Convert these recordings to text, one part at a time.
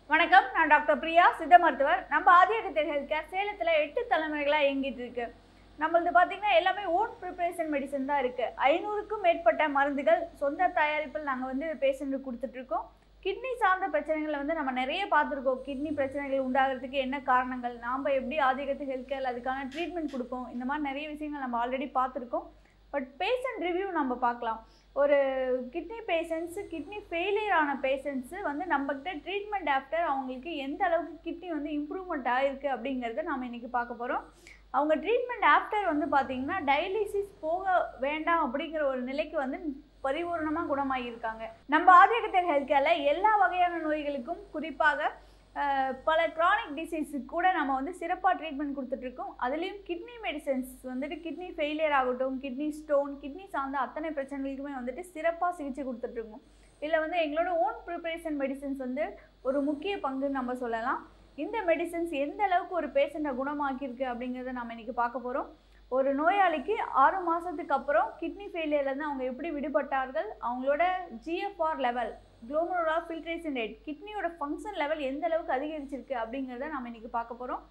வணக்கம், நான் டாக்டர் பிரியா, சித்த மருத்துவர். நம்ம ஆதியகத்தில் ஹெல்த் கேர் சேலத்தில் 8 தலைமுறைகளாக இயங்கிட்டு இருக்கு. நம்மளது பார்த்தீங்கன்னா எல்லாமே ஓன் ப்ரிப்பரேஷன் மெடிசன் தான் இருக்குது. 500க்கும் மேற்பட்ட மருந்துகள் சொந்த தயாரிப்பில் நாங்கள் பேஷண்ட்டுக்கு கொடுத்துட்ருக்கோம். கிட்னி சார்ந்த பிரச்சனைகளை நம்ம நிறைய பார்த்துருக்கோம். கிட்னி பிரச்சனைகள் உண்டாகிறதுக்கு என்ன காரணங்கள், நாம் எப்படி ஆதியகத்தில் ஹெல்த் கேரில் அதுக்கான ட்ரீட்மெண்ட் கொடுப்போம், இந்த மாதிரி நிறைய விஷயங்கள் நம்ம ஆல்ரெடி பார்த்துருக்கோம். பட் பேஷண்ட் ரிவ்யூ நம்ம பார்க்கலாம். ஒரு கிட்னி பேஷண்ட்ஸு, கிட்னி ஃபெயிலியர் ஆன பேஷண்ட்ஸு நம்மக்கிட்ட ட்ரீட்மெண்ட் ஆஃப்டர் அவங்களுக்கு எந்த அளவுக்கு கிட்னி இம்ப்ரூவ்மெண்ட் ஆகிருக்கு அப்படிங்கிறத நாம் இன்றைக்கி பார்க்க போகிறோம். அவங்க ட்ரீட்மெண்ட் ஆஃப்டர் பார்த்திங்கன்னா டயாலிசிஸ் போக வேண்டாம் அப்படிங்கிற ஒரு நிலைக்கு பரிபூர்ணமாக குணமாகியிருக்காங்க. நம்ம ஆதியகத்தில் ஹெல்த் கேரில் எல்லா வகையான நோய்களுக்கும், குறிப்பாக பல க்ரானிக் டிசீஸுக்கு கூட நம்ம சிறப்பாக ட்ரீட்மெண்ட் கொடுத்துட்ருக்கோம். அதுலேயும் கிட்னி மெடிசன்ஸ் கிட்னி ஃபெயிலியர் ஆகட்டும், கிட்னி ஸ்டோன், கிட்னி சார்ந்த அத்தனை பிரச்சனைகளுக்குமே சிறப்பாக சிகிச்சை கொடுத்துட்ருக்கோம். இதில் எங்களோட ஓன் ப்ரிப்பரேஷன் மெடிசன்ஸ் ஒரு முக்கிய பங்குன்னு நம்ம சொல்லலாம். இந்த மெடிசன்ஸ் எந்த அளவுக்கு ஒரு பேஷண்ட்டை குணமாக்கியிருக்கு அப்படிங்கிறத நம்ம இன்றைக்கி பார்க்க போகிறோம். ஒரு நோயாளிக்கு 6 மாதத்துக்கு அப்புறம் கிட்னி ஃபெயிலியர்லேருந்து அவங்க எப்படி விடுபட்டார்கள், அவங்களோட GFR level, glomerular filtration rate, கிட்னியோட ஃபங்க்ஷன் லெவல் எந்த அளவுக்கு அதிகரிச்சிருக்கு அப்படிங்கிறத நம்ம இன்றைக்கி பார்க்க போகிறோம்.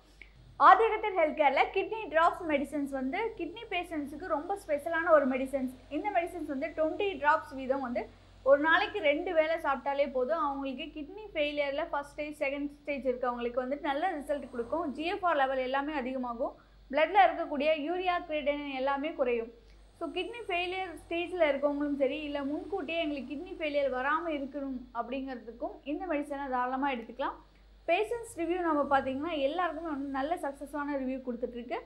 ஆதியகத்தில் ஹெல்த் கேரில் கிட்னி ட்ராப்ஸ் மெடிசன்ஸ் கிட்னி பேஷண்ட்ஸுக்கு ரொம்ப ஸ்பெஷலான ஒரு மெடிசன்ஸ். இந்த மெடிசன்ஸ் 20 ட்ராப்ஸ் வீதம் ஒரு நாளைக்கு 2 வேளை சாப்பிட்டாலே போதும். அவங்களுக்கு கிட்னி ஃபெயிலியரில் ஃபஸ்ட் ஸ்டேஜ், செகண்ட் ஸ்டேஜ் இருக்கவங்களுக்கு நல்ல ரிசல்ட் கொடுக்கும். ஜிஎஃப்ஆர் லெவல் எல்லாமே அதிகமாகும். பிளட்டில் இருக்கக்கூடிய யூரியா, கிரியேட்டினின் எல்லாமே குறையும். ஸோ கிட்னி ஃபெயிலியர் ஸ்டேஜில் இருக்கவங்களும் சரி, இல்லை முன்கூட்டியே எங்களுக்கு கிட்னி ஃபெயிலியர் வராமல் இருக்கணும் அப்படிங்கிறதுக்கும் இந்த மெடிசனை தாராளமாக எடுத்துக்கலாம். பேஷண்ட்ஸ் ரிவ்யூ நம்ம பார்த்திங்கன்னா எல்லாருக்குமே நல்ல சக்ஸஸான ரிவ்யூ கொடுத்துட்ருக்கு.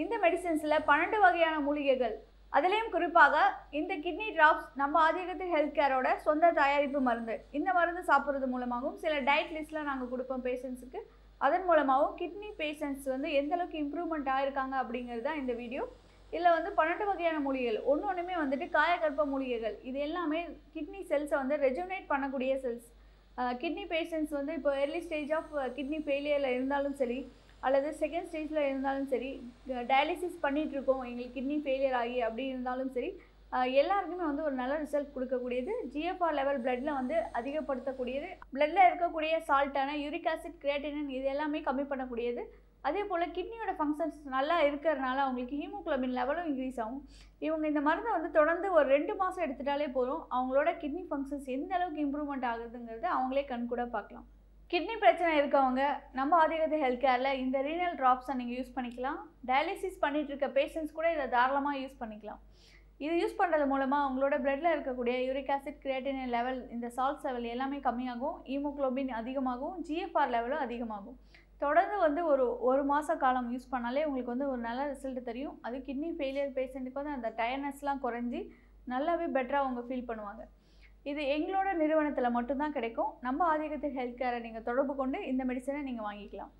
இந்த மெடிசன்ஸில் 12 வகையான மூலிகைகள், அதுலேயும் குறிப்பாக இந்த கிட்னி ட்ராப்ஸ் நம்ம ஆதியகத்தில் ஹெல்த் கேரோட சொந்த தயாரிப்பு மருந்து. இந்த மருந்து சாப்பிட்றது மூலமாகவும் சில டயட் லிஸ்ட்டில் நாங்கள் கொடுப்போம் பேஷண்ட்ஸுக்கு. அதன் மூலமாகவும் கிட்னி பேஷண்ட்ஸ் எந்த அளவுக்கு இம்ப்ரூவ்மெண்ட் ஆகிருக்காங்க அப்படிங்கிறது தான் இந்த வீடியோ. இதில் 12 வகையான மூலிகைகள், ஒன்றுமே காயகற்ப மூலிகைகள். இது எல்லாமே கிட்னி செல்ஸை ரெஜுனேட் பண்ணக்கூடிய செல்ஸ். கிட்னி பேஷண்ட்ஸ் இப்போ ஏர்லி ஸ்டேஜ் ஆஃப் கிட்னி ஃபெயிலியரில் இருந்தாலும் சரி, அல்லது செகண்ட் ஸ்டேஜில் இருந்தாலும் சரி, டயாலிசிஸ் பண்ணிகிட்ருக்கோம் எங்களுக்கு கிட்னி ஃபெயிலியர் ஆகி அப்படி இருந்தாலும் சரி, எல்லாருக்குமே ஒரு நல்ல ரிசல்ட் கொடுக்கக்கூடியது. ஜிஎஃப்ஆர் லெவல் பிளட்டில் அதிகப்படுத்தக்கூடியது. பிளட்டில் இருக்கக்கூடிய சால்ட்டான யூரிக் ஆசிட், கிரியேட்டினின் இது எல்லாமே கம்மி பண்ணக்கூடியது. அதே போல் கிட்னியோட ஃபங்க்ஷன்ஸ் நல்லா இருக்கிறதுனால அவங்களுக்கு ஹீமோகுளோபின் லெவலும் இன்க்ரீஸ் ஆகும். இவங்க இந்த மருந்தை தொடர்ந்து ஒரு 2 மாதம் எடுத்துட்டாலே போதும். அவங்களோட கிட்னி ஃபங்க்ஷன்ஸ் எந்த அளவுக்கு இம்ப்ரூவ்மெண்ட் ஆகுதுங்கிறது அவங்களே கண்கூட பார்க்கலாம். கிட்னி பிரச்சனை இருக்கவங்க நம்ம ஆதியகத்தில் ஹெல்த் கேரில் இந்த ரீனல் ட்ராப்ஸை நீங்கள் யூஸ் பண்ணிக்கலாம். டயாலிசிஸ் பண்ணிகிட்டு இருக்க பேஷண்ட்ஸ் கூட இதை தாராளமாக யூஸ் பண்ணிக்கலாம். இது யூஸ் பண்ணுறது மூலமாக அவங்களோட பிளட்டில் இருக்கக்கூடிய யூரிக் ஆசிட், கிரியேட்டினின் லெவல், இந்த சால்ட்ஸ் லெவல் எல்லாமே கம்மியாகும். ஹீமோகுளோபின் அதிகமாகும். ஜிஎஃப்ஆர் லெவலும் அதிகமாகும். தொடர்ந்து ஒரு மாத காலம் யூஸ் பண்ணாலே உங்களுக்கு ஒரு நல்ல ரிசல்ட் தெரியும். அது கிட்னி ஃபெயிலியர் பேஷண்ட்டுக்கு அந்த டயர்னஸ்லாம் குறைஞ்சி நல்லாவே பெட்டராக அவங்க ஃபீல் பண்ணுவாங்க. இது எங்களோட நிறுவனத்தில் மட்டும்தான் கிடைக்கும். நம்ம ஆதியகத்தில் ஹெல்த் கேரை நீங்கள் தொடர்பு கொண்டு இந்த மெடிசனை நீங்கள் வாங்கிக்கலாம்.